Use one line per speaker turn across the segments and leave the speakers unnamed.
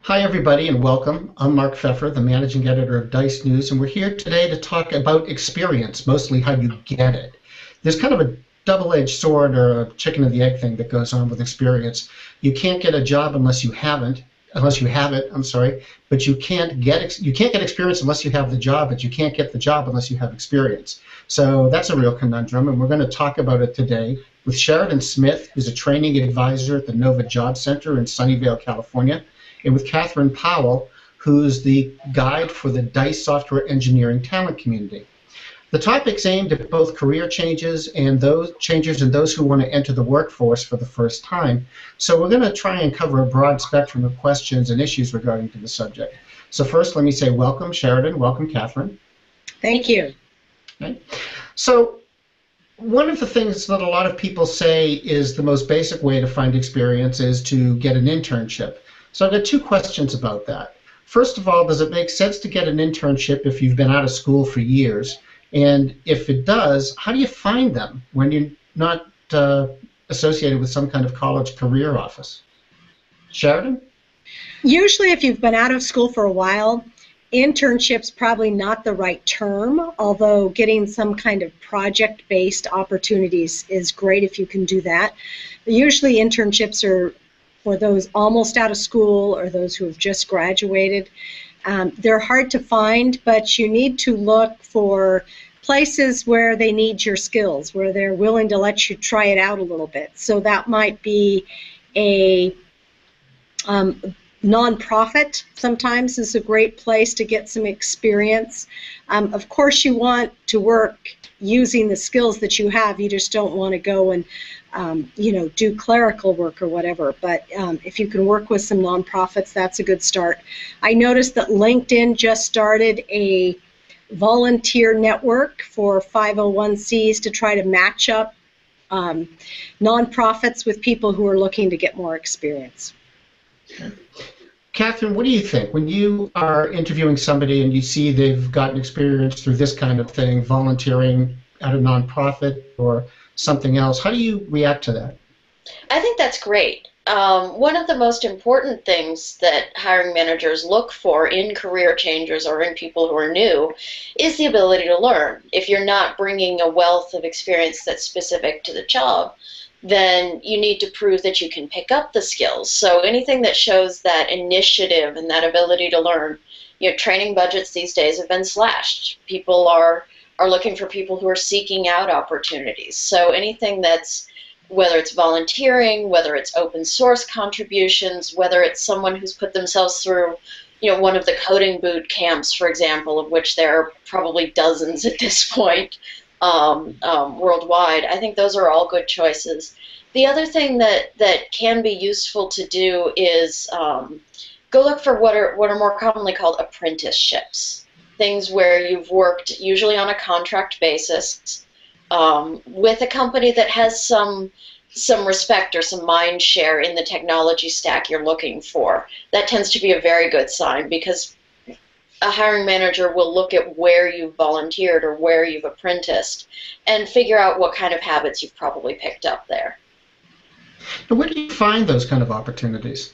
Hi, everybody, and welcome. I'm Mark Pfeffer, the managing editor of Dice News, and we're here today to talk about experience, mostly how you get it. There's kind of a double-edged sword or a chicken and the egg thing that goes on with experience. You can't get a job unless you have it. I'm sorry, but you can't get experience unless you have the job, but you can't get the job unless you have experience. So that's a real conundrum, and we're going to talk about it today with Sharadon Smith, who's a training advisor at the Nova Job Center in Sunnyvale, California, and with Catherine Powell, who's the guide for the Dice software engineering talent community. The topic's aimed at both career changes and those who want to enter the workforce for the first time. So we're going to try and cover a broad spectrum of questions and issues regarding to the subject. So first, let me say welcome, Sharadon. Welcome, Catherine.
Thank you.
Okay. So one of the things that a lot of people say is the most basic way to find experience is to get an internship. So I've got two questions about that. First of all, does it make sense to get an internship if you've been out of school for years? And if it does, how do you find them when you're not associated with some kind of college career office? Sharadon?
Usually if you've been out of school for a while, internship's probably not the right term, although getting some kind of project-based opportunities is great if you can do that. Usually internships are for those almost out of school or those who have just graduated. They're hard to find, but you need to look for places where they need your skills, where they're willing to let you try it out a little bit. So that might be a nonprofit sometimes is a great place to get some experience. Of course, you want to work using the skills that you have. You just don't want to go and do clerical work or whatever. But if you can work with some nonprofits, that's a good start. I noticed that LinkedIn just started a volunteer network for 501c to try to match up nonprofits with people who are looking to get more experience.
Catherine, what do you think? When you are interviewing somebody and you see they've gotten experience through this kind of thing, volunteering at a nonprofit or something else, how do you react to that?
I think that's great. One of the most important things that hiring managers look for in career changers or in people who are new is the ability to learn. If you're not bringing a wealth of experience that's specific to the job, then you need to prove that you can pick up the skills. So anything that shows that initiative and that ability to learn, training budgets these days have been slashed. People are looking for people who are seeking out opportunities. So anything that's, whether it's volunteering, whether it's open source contributions, whether it's someone who's put themselves through, one of the coding boot camps, for example, of which there are probably dozens at this point worldwide, I think those are all good choices. The other thing that can be useful to do is go look for what are more commonly called apprenticeships. Things where you've worked usually on a contract basis with a company that has some respect or some mind share in the technology stack you're looking for. That tends to be a very good sign because a hiring manager will look at where you've volunteered or where you've apprenticed and figure out what kind of habits you've probably picked up there.
And where do you find those kind of opportunities?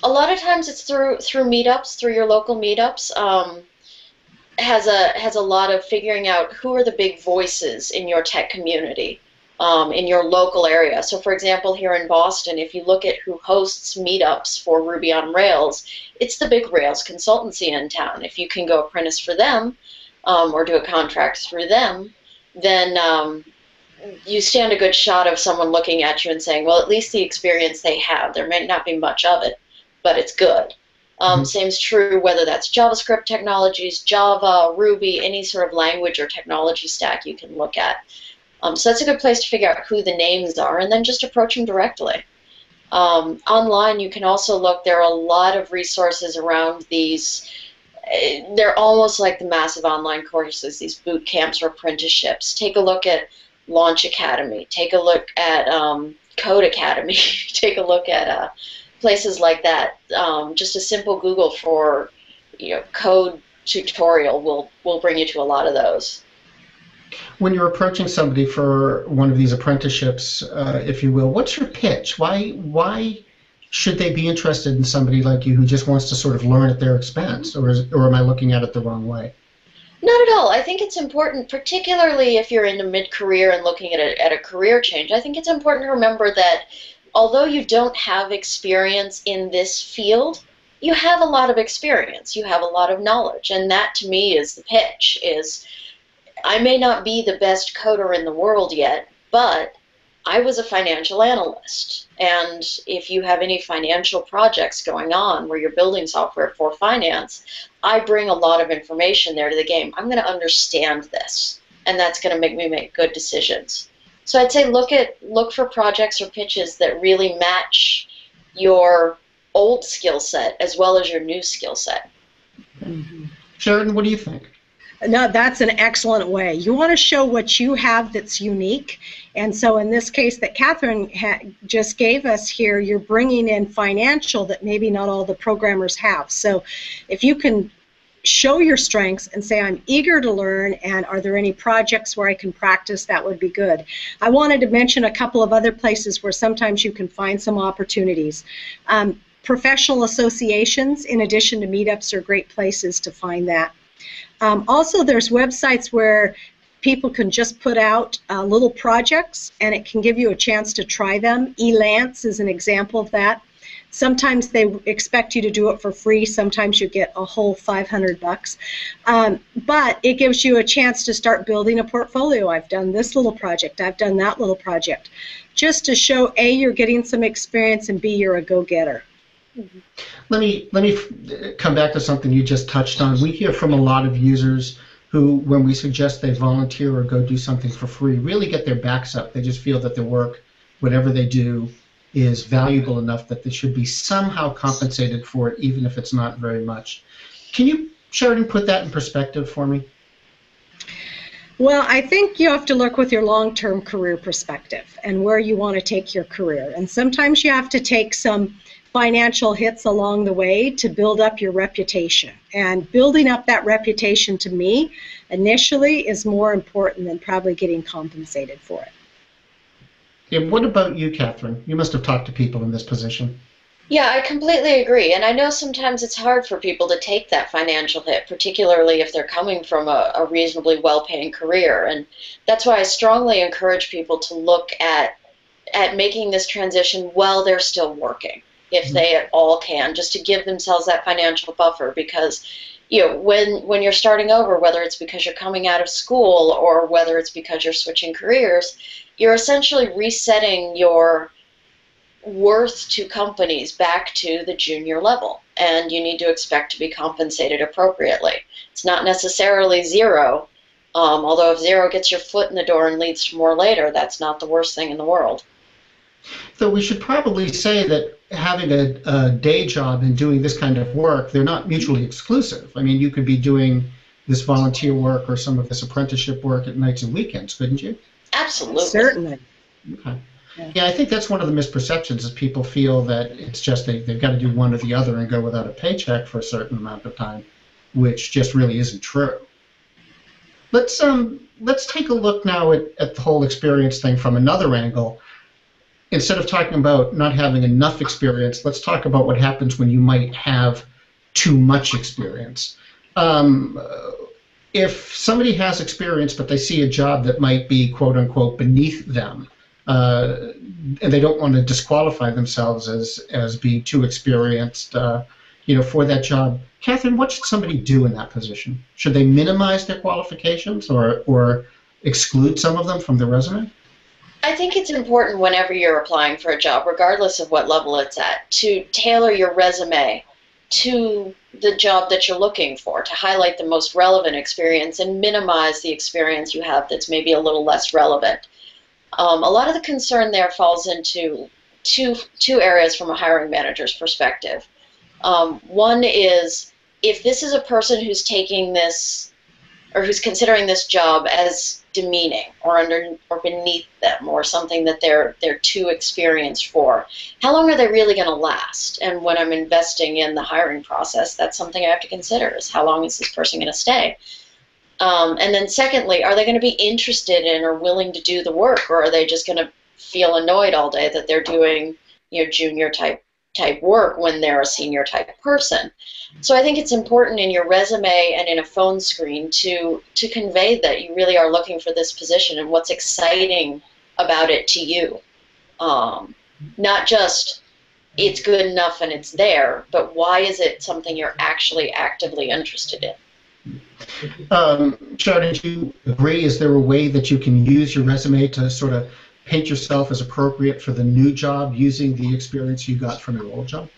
A lot of times it's through meetups, through your local meetups. Has a lot of figuring out who are the big voices in your tech community, in your local area. So for example, here in Boston, if you look at who hosts meetups for Ruby on Rails, it's the big Rails consultancy in town. If you can go apprentice for them or do a contract through them, then you stand a good shot of someone looking at you and saying, well, at least the experience they have, there may not be much of it, but it's good. Same's true whether that's JavaScript technologies, Java, Ruby, any sort of language or technology stack you can look at. So that's a good place to figure out who the names are and then just approach them directly. Online you can also look, there are a lot of resources around these. They're almost like the massive online courses, these boot camps or apprenticeships. Take a look at Launch Academy, take a look at Code Academy, take a look at places like that. Just a simple Google for code tutorial will bring you to a lot of those.
When you're approaching somebody for one of these apprenticeships, if you will, what's your pitch? Why should they be interested in somebody like you who just wants to sort of learn at their expense, or am I looking at it the wrong way?
Not at all. I think it's important, particularly if you're in a mid-career and looking at a career change. I think it's important to remember that although you don't have experience in this field, you have a lot of experience. You have a lot of knowledge, and that to me is the pitch. Is I may not be the best coder in the world yet, but I was a financial analyst, and if you have any financial projects going on where you're building software for finance, I bring a lot of information there to the game. I'm going to understand this, and that's going to make me make good decisions. So I'd say look for projects or pitches that really match your old skill set as well as your new skill set.
Mm-hmm. Sheridan, what do you think?
No, that's an excellent way. You want to show what you have that's unique. And so in this case that Catherine just gave us here, you're bringing in financial that maybe not all the programmers have. So if you can show your strengths and say, I'm eager to learn, and are there any projects where I can practice, that would be good. I wanted to mention a couple of other places where sometimes you can find some opportunities. Professional associations, in addition to meetups, are great places to find that. Also, there's websites where people can just put out little projects, and it can give you a chance to try them. Elance is an example of that. Sometimes they expect you to do it for free. Sometimes you get a whole $500. But it gives you a chance to start building a portfolio. I've done this little project. I've done that little project. Just to show, A, you're getting some experience, and B, you're a go-getter.
Let me come back to something you just touched on. We hear from a lot of users who, when we suggest they volunteer or go do something for free, really get their backs up. They just feel that their work, whatever they do, is valuable enough that they should be somehow compensated for it, even if it's not very much. Can you, Sheridan, put that in perspective for me?
Well, I think you have to look with your long-term career perspective and where you want to take your career. And sometimes you have to take some financial hits along the way to build up your reputation. And building up that reputation, to me, initially is more important than probably getting compensated for it.
Yeah, what about you, Catherine? You must have talked to people in this position.
Yeah, I completely agree. And I know sometimes it's hard for people to take that financial hit, particularly if they're coming from a reasonably well-paying career. And that's why I strongly encourage people to look at making this transition while they're still working, if they at all can, just to give themselves that financial buffer. Because when you're starting over, whether it's because you're coming out of school or whether it's because you're switching careers, you're essentially resetting your worth to companies back to the junior level, and you need to expect to be compensated appropriately. It's not necessarily zero, although if zero gets your foot in the door and leads to more later, that's not the worst thing in the world.
So we should probably say that having a day job and doing this kind of work, they're not mutually exclusive. I mean, you could be doing this volunteer work or some of this apprenticeship work at nights and weekends, couldn't you?
Absolutely.
Certainly.
Okay. Yeah, I think that's one of the misperceptions is people feel that it's just they've got to do one or the other and go without a paycheck for a certain amount of time, which just really isn't true. Let's take a look now at the whole experience thing from another angle. Instead of talking about not having enough experience, let's talk about what happens when you might have too much experience. If somebody has experience but they see a job that might be quote unquote beneath them, and they don't want to disqualify themselves as being too experienced, for that job. Catherine, what should somebody do in that position? Should they minimize their qualifications or exclude some of them from their resume?
I think it's important whenever you're applying for a job, regardless of what level it's at, to tailor your resume to the job that you're looking for, to highlight the most relevant experience and minimize the experience you have that's maybe a little less relevant. A lot of the concern there falls into two areas from a hiring manager's perspective. One is if this is a person who's taking this or who's considering this job as demeaning or beneath them or something that they're too experienced for, how long are they really going to last? And when I'm investing in the hiring process, that's something I have to consider, is how long is this person going to stay? And then secondly, are they going to be interested in or willing to do the work, or are they just going to feel annoyed all day that they're doing junior type type work when they're a senior type person. So I think it's important in your resume and in a phone screen to convey that you really are looking for this position and what's exciting about it to you. Not just it's good enough and it's there, but why is it something you're actually actively interested in?
Sharadon, do you agree? Is there a way that you can use your resume to sort of paint yourself as appropriate for the new job using the experience you got from your old job?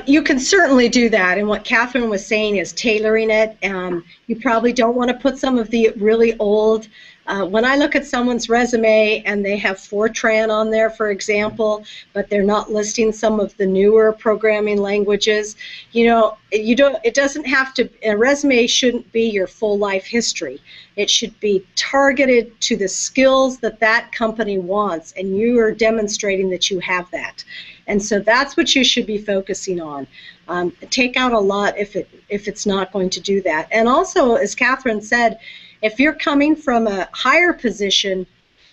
You can certainly do that, and what Catherine was saying is tailoring it. You probably don't want to put some of the really old. When I look at someone's resume and they have Fortran on there, for example, but they're not listing some of the newer programming languages, it doesn't have to. A resume shouldn't be your full life history. It should be targeted to the skills that company wants, and you are demonstrating that you have that. And so that's what you should be focusing on. Take out a lot if it's not going to do that. And also, as Catherine said, if you're coming from a higher position,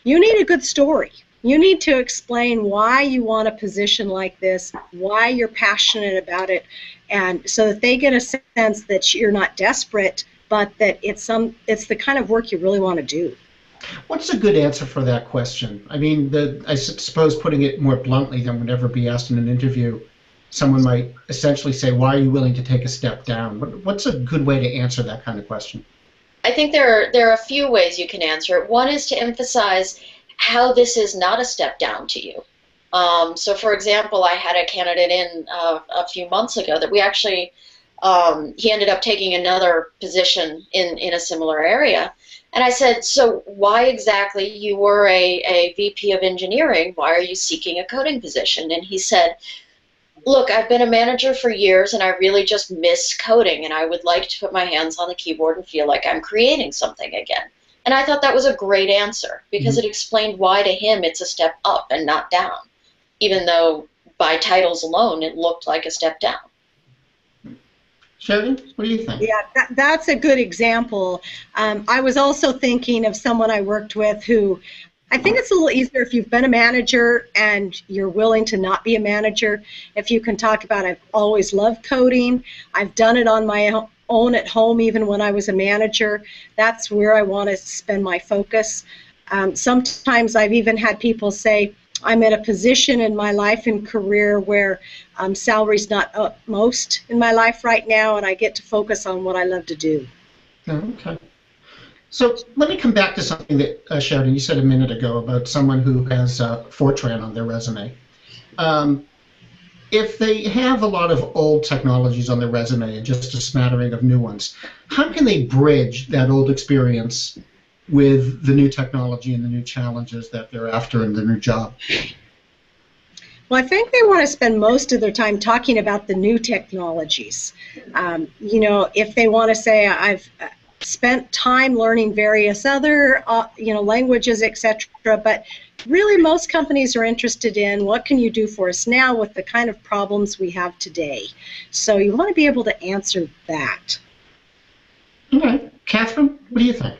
you need a good story. You need to explain why you want a position like this, why you're passionate about it, and so that they get a sense that you're not desperate, but that it's the kind of work you really want to do.
What's a good answer for that question? I mean, I suppose putting it more bluntly than would ever be asked in an interview, someone might essentially say, why are you willing to take a step down? What's a good way to answer that kind of question?
I think there are a few ways you can answer it. One is to emphasize how this is not a step down to you. So, for example, I had a candidate in a few months ago that we actually, he ended up taking another position in a similar area. And I said, so why exactly, you were a VP of engineering, why are you seeking a coding position? And he said, look, I've been a manager for years and I really just miss coding and I would like to put my hands on the keyboard and feel like I'm creating something again. And I thought that was a great answer because it explained why to him it's a step up and not down, even though by titles alone it looked like a step down.
Sharadon, what do you think?
Yeah, that's a good example. I was also thinking of someone I worked with who, I think it's a little easier if you've been a manager and you're willing to not be a manager. If you can talk about, I've always loved coding, I've done it on my own at home even when I was a manager, that's where I want to spend my focus. Sometimes I've even had people say, I'm at a position in my life and career where salary's not upmost in my life right now, and I get to focus on what I love to do.
Okay. So let me come back to something that, Sharadon, you said a minute ago about someone who has Fortran on their resume. If they have a lot of old technologies on their resume and just a smattering of new ones, how can they bridge that old experience with the new technology and the new challenges that they're after in the new job?
Well, I think they want to spend most of their time talking about the new technologies. If they want to say, I've spent time learning various other, languages, etc., but really most companies are interested in what can you do for us now with the kind of problems we have today. So you want to be able to answer that.
All right. Catherine, what do you think?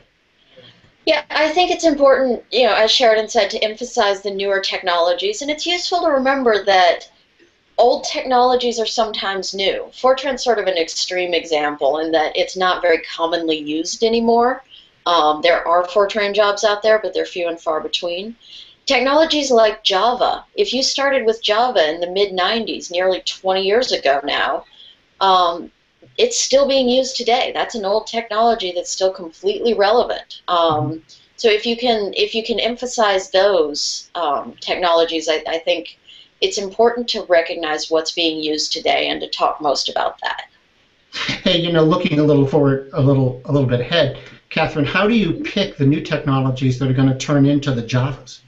Yeah, I think it's important, as Sharadon said, to emphasize the newer technologies. And it's useful to remember that old technologies are sometimes new. Fortran's sort of an extreme example in that it's not very commonly used anymore. There are Fortran jobs out there, but they're few and far between. Technologies like Java, if you started with Java in the mid-90s, nearly 20 years ago now, it's still being used today. That's an old technology that's still completely relevant. So if you can emphasize those technologies, I think it's important to recognize what's being used today and to talk most about that.
Hey, looking a little forward, a little bit ahead, Catherine, how do you pick the new technologies that are going to turn into the Javas?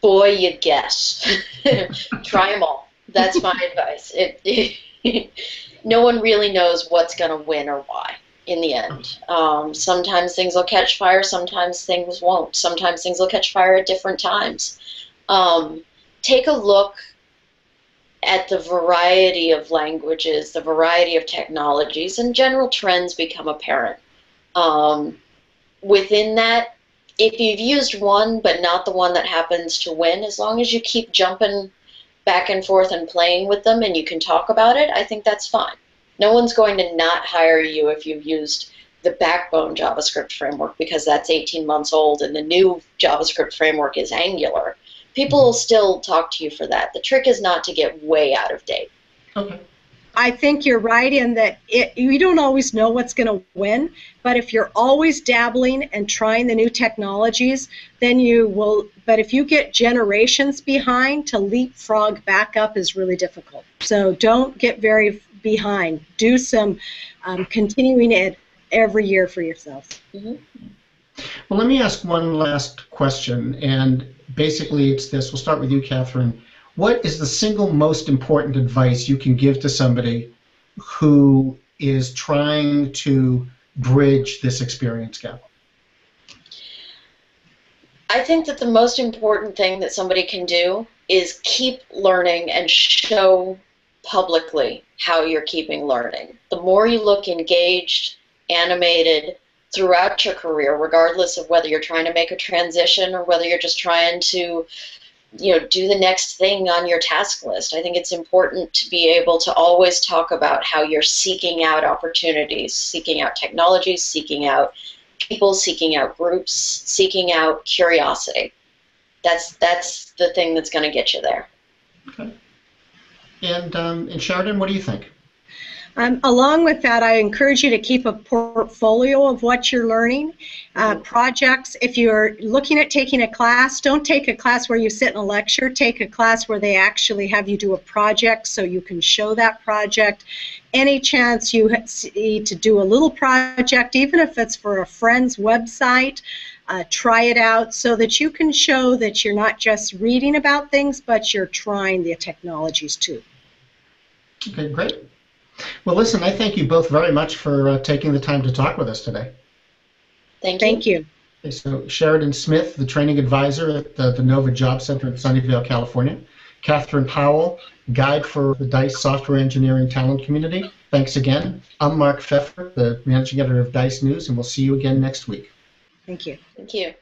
Boy, you guess. Try them all. That's my advice. No one really knows what's going to win or why in the end. Sometimes things will catch fire, sometimes things won't. Sometimes things will catch fire at different times. Take a look at the variety of languages, the variety of technologies, and general trends become apparent. Within that, if you've used one but not the one that happens to win, as long as you keep jumping back and forth and playing with them and you can talk about it, I think that's fine. No one's going to not hire you if you've used the backbone JavaScript framework because that's 18 months old and the new JavaScript framework is Angular. People will still talk to you for that. The trick is not to get way out of date.
Okay.
I think you're right in that you don't always know what's going to win, but if you're always dabbling and trying the new technologies, then you will. But if you get generations behind, to leapfrog back up is really difficult. So don't get very behind. Do some continuing it every year for yourself.
Well, let me ask one last question, and basically it's this. We'll start with you, Catherine. What is the single most important advice you can give to somebody who is trying to bridge this experience gap?
I think that the most important thing that somebody can do is keep learning and show publicly how you're keeping learning. The more you look engaged, animated throughout your career, regardless of whether you're trying to make a transition or whether you're just trying to do the next thing on your task list. I think it's important to be able to always talk about how you're seeking out opportunities, seeking out technologies, seeking out people, seeking out groups, seeking out curiosity. That's the thing that's going to get you there.
Okay. And Sharadon, what do you think?
Along with that, I encourage you to keep a portfolio of what you're learning. Projects, if you're looking at taking a class, don't take a class where you sit in a lecture. Take a class where they actually have you do a project so you can show that project. Any chance you see to do a little project, even if it's for a friend's website, try it out so that you can show that you're not just reading about things, but you're trying the technologies too.
Okay, great. Well, listen, I thank you both very much for taking the time to talk with us today.
Thank you.
Okay, so Sharadon Smith, the training advisor at the Nova Job Center in Sunnyvale, California. Catherine Powell, guide for the Dice software engineering talent community. Thanks again. I'm Mark Pfeffer, the managing editor of Dice News, and we'll see you again next week.
Thank you.
Thank you.